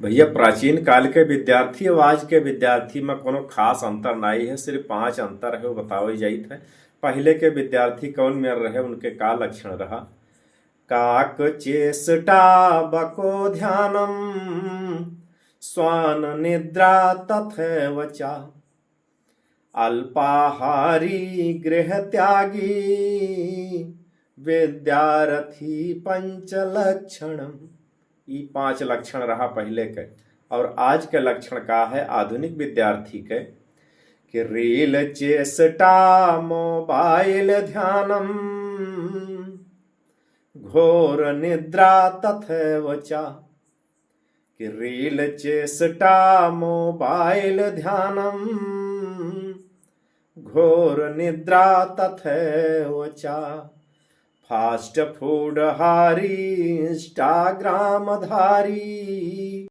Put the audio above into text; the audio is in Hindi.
भैया प्राचीन काल के विद्यार्थी और आज के विद्यार्थी में कोनो खास अंतर नहीं है। सिर्फ 5 अंतर है, वो बतावल जाइत है। पहले के विद्यार्थी कौन में रहे, उनके का लक्षण रहा। काक चेष्टा बको ध्यानम स्वान निद्रा तथैव चा अल्पाहारी गृह त्यागी विद्यार्थी पंच लक्षणम। ई 5 लक्षण रहा पहले के। और आज के लक्षण का है आधुनिक विद्यार्थी के कि रील चेष्टा मोबाइल ध्यानम घोर निद्रा तथैव चा। कि रील चेष्टा मोबाइल ध्यानम घोर निद्रा तथैव चा। फास्ट फूड हारी इंस्टाग्राम धारी